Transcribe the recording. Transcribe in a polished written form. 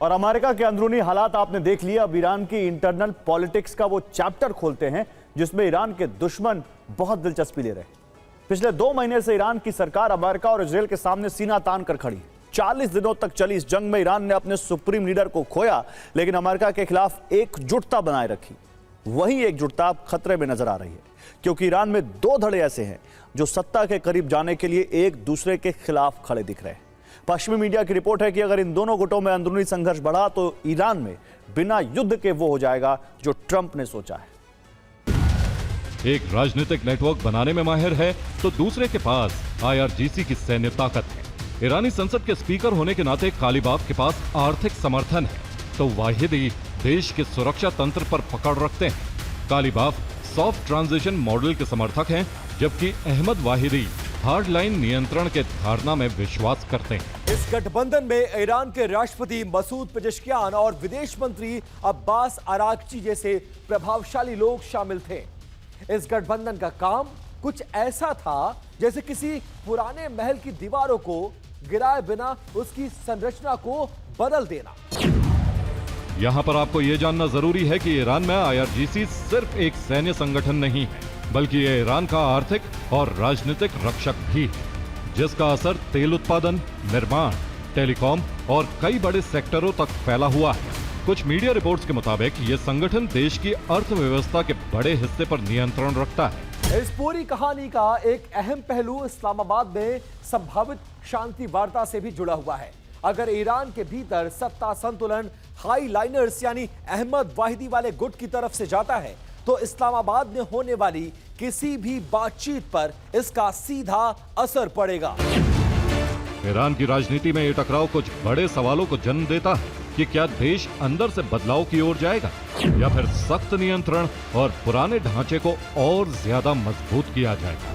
और अमेरिका के अंदरूनी हालात आपने देख लिया। अब ईरान की इंटरनल पॉलिटिक्स का वो चैप्टर खोलते हैं जिसमें ईरान के दुश्मन बहुत दिलचस्पी ले रहे हैं। पिछले 2 महीने से ईरान की सरकार अमेरिका और इजरायल के सामने सीना तान कर खड़ी है। 40 दिनों तक चली इस जंग में ईरान ने अपने सुप्रीम लीडर को खोया, लेकिन अमेरिका के खिलाफ एकजुटता बनाए रखी। वही एकजुटता अब खतरे में नजर आ रही है, क्योंकि ईरान में 2 धड़े ऐसे हैं जो सत्ता के करीब जाने के लिए एक दूसरे के खिलाफ खड़े दिख रहे हैं। पश्चिमी मीडिया की रिपोर्ट है कि अगर इन दोनों गुटों में अंदरूनी संघर्ष बढ़ा तो ईरान में बिना युद्ध के वो हो जाएगा जो ट्रंप ने सोचा है। एक राजनीतिक नेटवर्क बनाने में माहिर है तो दूसरे के पास IRGC की सैन्य ताकत है। ईरानी संसद के स्पीकर होने के नाते कालीबाफ के पास आर्थिक समर्थन है तो वाहिदी देश के सुरक्षा तंत्र पर पकड़ रखते हैं। कालीबाफ सॉफ्ट ट्रांजिशन मॉडल के समर्थक हैं, जबकि अहमद वाहिदी हार्डलाइन नियंत्रण के धारणा में विश्वास करते हैं। इस गठबंधन में ईरान के राष्ट्रपति मसूद पेजेश्कियान और विदेश मंत्री अब्बास अरागची जैसे प्रभावशाली लोग शामिल थे। इस गठबंधन का काम कुछ ऐसा था जैसे किसी पुराने महल की दीवारों को गिराए बिना उसकी संरचना को बदल देना। यहाँ पर आपको ये जानना जरूरी है कि ईरान में IRGC सिर्फ एक सैन्य संगठन नहीं है, बल्कि ये ईरान का आर्थिक और राजनीतिक रक्षक भी है, जिसका असर तेल उत्पादन, निर्माण, टेलीकॉम और कई बड़े सेक्टरों तक फैला हुआ है। कुछ मीडिया रिपोर्ट्स के मुताबिक ये संगठन देश की अर्थव्यवस्था के बड़े हिस्से पर नियंत्रण रखता है। इस पूरी कहानी का एक अहम पहलू इस्लामाबाद में संभावित शांति वार्ता से भी जुड़ा हुआ है। अगर ईरान के भीतर सत्ता संतुलन हाईलाइनर्स यानी अहमद वाहिदी वाले गुट की तरफ से जाता है तो इस्लामाबाद में होने वाली किसी भी बातचीत पर इसका सीधा असर पड़ेगा। ईरान की राजनीति में ये टकराव कुछ बड़े सवालों को जन्म देता है कि क्या देश अंदर से बदलाव की ओर जाएगा या फिर सख्त नियंत्रण और पुराने ढांचे को और ज्यादा मजबूत किया जाएगा।